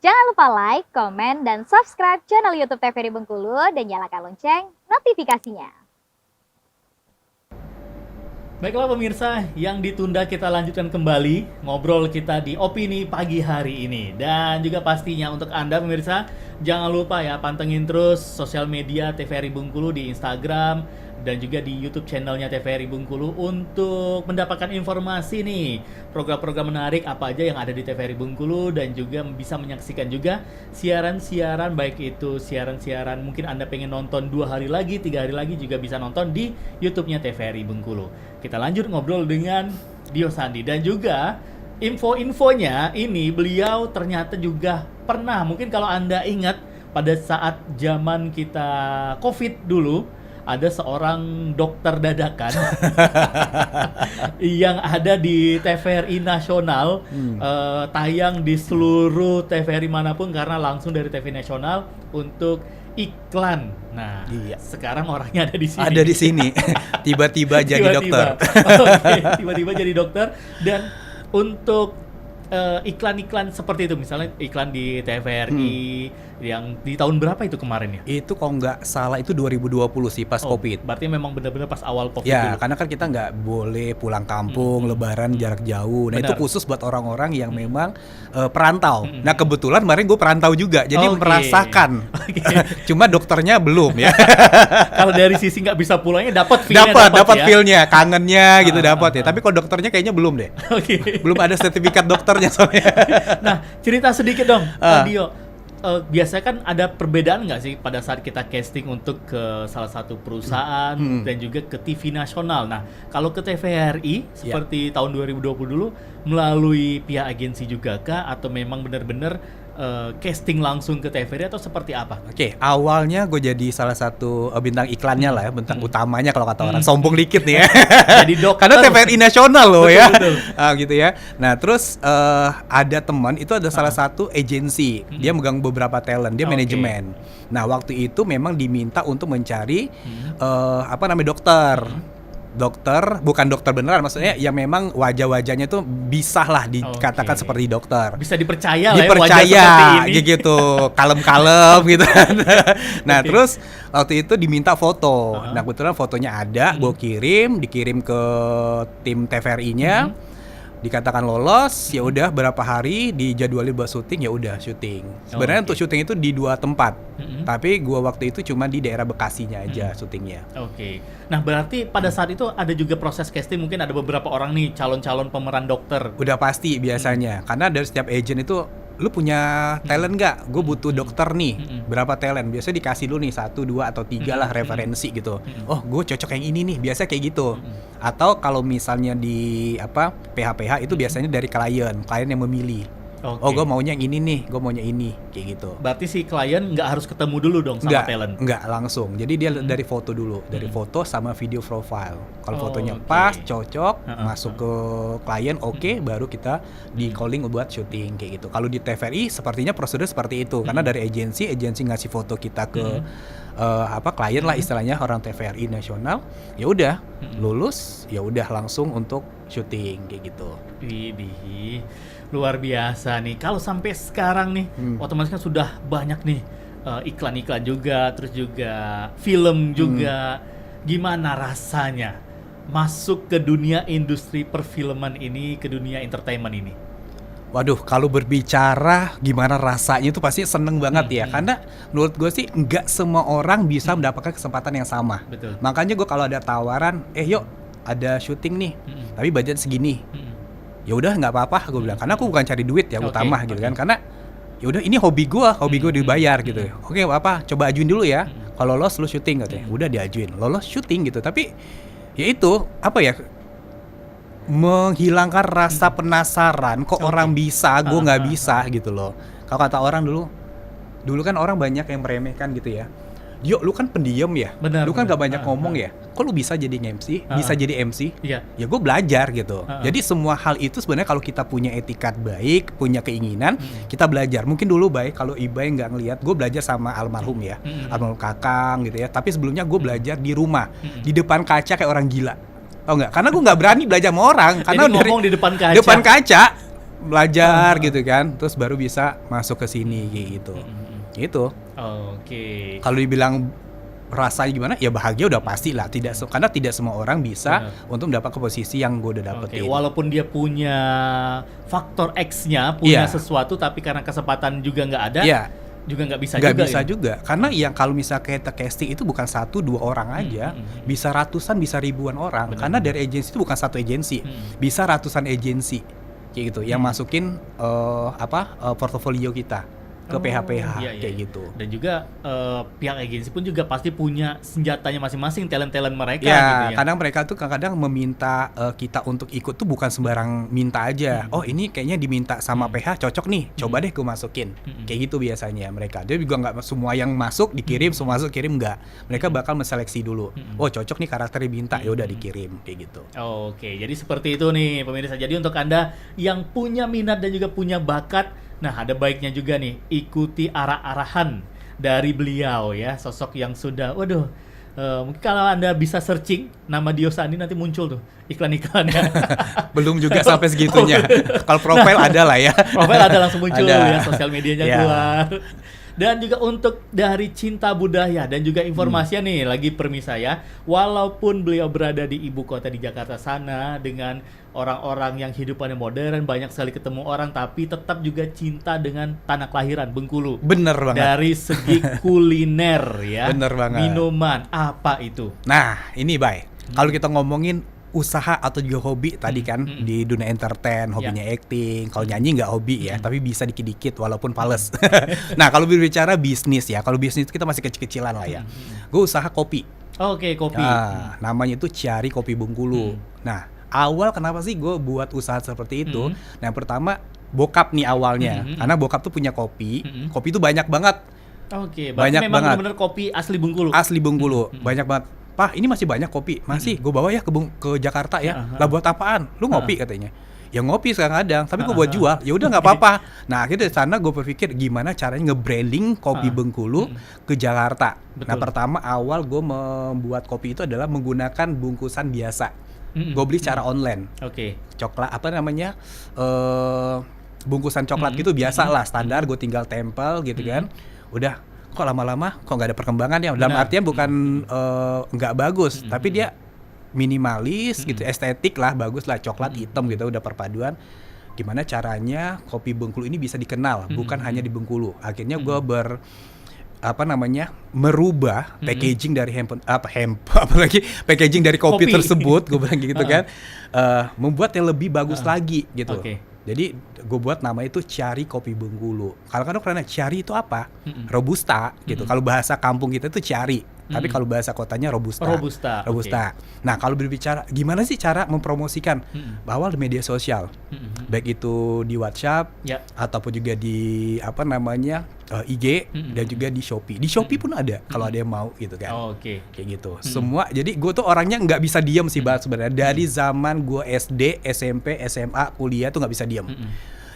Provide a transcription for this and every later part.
Jangan lupa like, komen, dan subscribe channel YouTube TVRI Bengkulu dan nyalakan lonceng notifikasinya. Baiklah pemirsa, yang ditunda kita lanjutkan kembali ngobrol kita di Opini Pagi hari ini. Dan juga pastinya untuk Anda pemirsa, jangan lupa ya pantengin terus sosial media TVRI Bengkulu di Instagram dan juga di YouTube channelnya TVRI Bengkulu untuk mendapatkan informasi nih program-program menarik apa aja yang ada di TVRI Bengkulu, dan juga bisa menyaksikan juga siaran-siaran, baik itu siaran-siaran mungkin Anda pengen nonton 2 hari lagi, 3 hari lagi juga bisa nonton di YouTube-nya TVRI Bengkulu. Kita lanjut ngobrol dengan Dio Sandi, dan juga info-infonya ini beliau ternyata juga pernah, mungkin kalau Anda ingat pada saat zaman kita COVID dulu, ada seorang dokter dadakan yang ada di TVRI Nasional, tayang di seluruh TVRI manapun karena langsung dari TV Nasional untuk iklan. Nah, iya. Sekarang orangnya ada di sini. Ada di sini. Tiba-tiba jadi dokter. Oke, tiba-tiba jadi dokter. Dan untuk iklan-iklan seperti itu, misalnya iklan di TVRI yang di tahun berapa itu kemarin ya? Itu kalau nggak salah itu 2020 sih pas COVID. Berarti memang benar-benar pas awal COVID ya, dulu. karena kan kita nggak boleh pulang kampung, lebaran jarak jauh. Nah, Benar. itu khusus buat orang-orang yang memang perantau. Nah, kebetulan kemarin gue perantau juga, jadi merasakan. Cuma dokternya belum ya. Kalau dari sisi nggak bisa pulangnya dapat feel-nya, dapat ya? feel-nya, kangennya gitu dapat ya. Tapi kalau dokternya kayaknya belum deh. Belum ada sertifikat dokternya soalnya. Nah, cerita sedikit dong, Dio. Biasanya kan ada perbedaan nggak sih pada saat kita casting untuk ke salah satu perusahaan dan juga ke TV nasional. Nah, kalau ke TVRI seperti tahun 2020 dulu melalui pihak agensi juga kah, atau memang benar-benar casting langsung ke TVRI atau seperti apa? Oke, awalnya gue jadi salah satu bintang iklannya lah ya, bintang utamanya kalau kata orang. Sombong dikit nih ya. Jadi dokter. Karena TVRI nasional loh ya. Betul. Gitu ya. Nah, terus ada teman itu ada salah satu agensi. Dia megang beberapa talent, dia manajemen. Nah, waktu itu memang diminta untuk mencari dokter. Dokter, bukan dokter beneran, maksudnya ya memang wajah-wajahnya tuh bisa lah dikatakan seperti dokter. Bisa dipercaya lah ya, dipercaya wajah seperti ini. gitu, kalem-kalem gitu. Nah, terus waktu itu diminta foto. Nah, kebetulan fotonya ada, gue dikirim ke tim TVRI-nya. Dikatakan lolos, ya udah berapa hari dijadwalin buat syuting, ya udah syuting. Sebenarnya untuk syuting itu di 2 tempat. Tapi gua waktu itu cuma di daerah Bekasinya aja syutingnya. Oke. Nah, berarti pada saat itu ada juga proses casting, mungkin ada beberapa orang nih calon-calon pemeran dokter. Udah pasti biasanya. Karena dari setiap agent itu, lu punya talent nggak? Gue butuh dokter nih. Berapa talent? Biasanya dikasih dulu nih 1, 2 atau 3 lah referensi gitu. Oh, gue cocok yang ini nih. Biasa kayak gitu. Atau kalau misalnya di PH-PH itu biasanya dari klien yang memilih. Oh, gue maunya yang ini nih, gue maunya ini, kayak gitu. Berarti si klien nggak harus ketemu dulu dong sama talent? Nggak langsung. Jadi dia dari foto dulu, dari foto sama video profile. Kalau fotonya pas, cocok, masuk ke klien, baru kita di calling buat syuting kayak gitu. Kalau di TVRI sepertinya prosedur seperti itu, karena dari agensi ngasih foto kita ke klien lah istilahnya, orang TVRI nasional. Ya udah, lulus, ya udah langsung untuk syuting kayak gitu. Widih, luar biasa nih. Kalau sampai sekarang nih, otomatis kan sudah banyak nih iklan-iklan juga, terus juga film juga. Gimana rasanya masuk ke dunia industri perfilman ini, ke dunia entertainment ini? Waduh, kalau berbicara gimana rasanya itu pasti seneng banget ya. Karena menurut gue sih nggak semua orang bisa mendapatkan kesempatan yang sama. Betul. Makanya gue kalau ada tawaran, yuk ada syuting nih, tapi budget segini. Ya udah nggak apa-apa gue bilang, karena aku bukan cari duit ya utama gitu kan, karena ya udah ini hobi gue dibayar gitu. Oke, apa coba ajuin dulu ya, kalau lolos lu syuting katanya. Udah diajuin, lolos syuting gitu. Tapi ya itu menghilangkan rasa penasaran, kok orang bisa gue nggak bisa gitu loh. Kalau kata orang dulu kan orang banyak yang meremehkan gitu ya. Yo, lu kan pendiam ya, lu kan gak banyak ngomong ya, kok lu bisa jadi MC, bisa jadi MC? Ya gue belajar gitu. Jadi semua hal itu sebenarnya kalau kita punya etikat baik, punya keinginan, kita belajar. Mungkin dulu baik kalau Ibai nggak ngelihat, gue belajar sama almarhum ya, almarhum Kakang gitu ya. Tapi sebelumnya gue belajar di rumah, di depan kaca kayak orang gila. Oh enggak, karena gue nggak berani belajar sama orang, karena jadi ngomong di depan kaca. Depan kaca. belajar gitu kan, terus baru bisa masuk ke sini gitu. Gitu. Oke. Kalau dibilang rasanya gimana? Ya bahagia udah pasti lah. Karena tidak semua orang bisa untuk mendapat ke posisi yang gue udah dapetin. Walaupun dia punya faktor X-nya, punya sesuatu, tapi karena kesempatan juga nggak ada, juga nggak bisa juga. Karena yang kalau misalnya kita casting itu bukan 1-2 orang aja, bisa ratusan, bisa ribuan orang. Karena dari agensi itu bukan satu agensi, bisa ratusan agensi kayak gitu yang masukin portofolio kita ke PH-PH kayak gitu. Dan juga pihak agensi pun juga pasti punya senjatanya masing-masing, talent-talent mereka gitu ya. Kadang mereka tuh kadang meminta kita untuk ikut tuh bukan sembarang minta aja. Oh ini kayaknya diminta sama PH cocok nih, coba deh gue masukin. Kayak gitu biasanya mereka. Dia juga nggak semua yang masuk dikirim, semua masuk kirim nggak. Mereka bakal menseleksi dulu. Oh cocok nih karakter diminta, ya udah dikirim kayak gitu. Oke, jadi seperti itu nih pemirsa. Jadi untuk Anda yang punya minat dan juga punya bakat, nah ada baiknya juga nih ikuti arah-arahan dari beliau ya, sosok yang sudah, mungkin kalau Anda bisa searching nama Dio Sandi nanti muncul tuh iklan-iklannya. Belum juga sampai segitunya. Kalau profil ada lah ya. Profil ada langsung muncul ya, sosial medianya keluar. Dan juga untuk dari Cinta Budaya dan juga informasinya nih lagi permi saya, walaupun beliau berada di ibu kota di Jakarta sana dengan orang-orang yang hidupannya modern, banyak sekali ketemu orang, tapi tetap juga cinta dengan tanah kelahiran Bengkulu. Bener banget. Dari segi kuliner ya. Bener banget. Minuman apa itu? Nah ini kalau kita ngomongin usaha atau juga hobi tadi kan di dunia entertain, hobinya acting, kalau nyanyi nggak hobi ya, tapi bisa dikit-dikit walaupun pales. Nah kalau berbicara bisnis ya, kalau bisnis kita masih kecil-kecilan lah ya. Gue usaha kopi. Oke, kopi. Nah, namanya itu Ciari Kopi Bengkulu. Nah awal kenapa sih gue buat usaha seperti itu? Nah yang pertama bokap nih awalnya, karena bokap tuh punya kopi, kopi tuh banyak banget. Oke, banyak memang banget. benar-benar kopi asli Bengkulu. Asli Bengkulu, banyak banget. Pak, ini masih banyak kopi. Masih, gue bawa ya ke Jakarta ya. Lah buat apaan? Lu ngopi katanya. Ya ngopi kadang-kadang, tapi gue buat jual. Ya udah nggak apa-apa. Nah, akhirnya dari sana gue berpikir gimana caranya nge-branding kopi Bengkulu ke Jakarta. Betul. Nah, pertama awal gue membuat kopi itu adalah menggunakan bungkusan biasa. Gue beli secara online. Oke. Coklat apa namanya? Bungkusan coklat gitu biasa lah, standar. Gue tinggal tempel gitu kan. Udah. Kok lama-lama kok nggak ada perkembangan ya? Dalam artian bukan nggak bagus, tapi dia minimalis gitu, estetik lah, bagus lah, coklat hitam gitu, udah perpaduan. Gimana caranya kopi Bengkulu ini bisa dikenal, bukan hanya di Bengkulu. Akhirnya gue merubah packaging dari packaging dari kopi tersebut, gue bilang gitu kan, membuat yang lebih bagus lagi gitu. Jadi gue buat nama itu Ciari Kopi Bengkulu. Karena Ciari itu apa? Robusta gitu. Kalau bahasa kampung kita itu Ciari. Tapi kalau bahasa kotanya Robusta. Okay. Nah kalau berbicara gimana sih cara mempromosikan? Bahwa di media sosial. Baik itu di WhatsApp ataupun juga di IG dan juga di Shopee. Di Shopee pun ada kalau ada yang mau gitu kan. Kayak gitu. Semua. Jadi gue tuh orangnya nggak bisa diam sih sebenarnya. Dari zaman gue SD, SMP, SMA, kuliah tuh nggak bisa diam.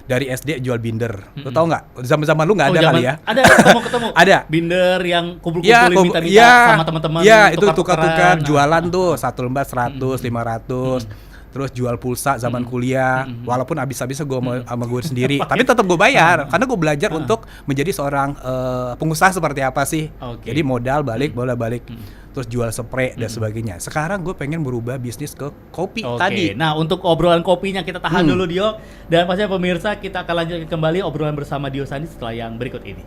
Dari SD jual binder. Lu tau nggak? Zaman lu nggak ada kali ya? Ada, ketemu. Ada. Binder yang kumpul-kumpulin minta-minta sama teman-teman. Iya, itu tukar-tukar jualan tuh. 1 lembar 100, 500. Terus jual pulsa zaman kuliah. Walaupun habis-habisnya gue sama gue sendiri. Tapi tetap gue bayar. Karena gue belajar untuk menjadi seorang pengusaha seperti apa sih. Jadi modal balik. Terus jual spray dan sebagainya. Sekarang gue pengen berubah bisnis ke kopi tadi. Nah untuk obrolan kopinya kita tahan dulu Dio. Dan pastinya pemirsa kita akan lanjutkan kembali obrolan bersama Dio Sandi setelah yang berikut ini.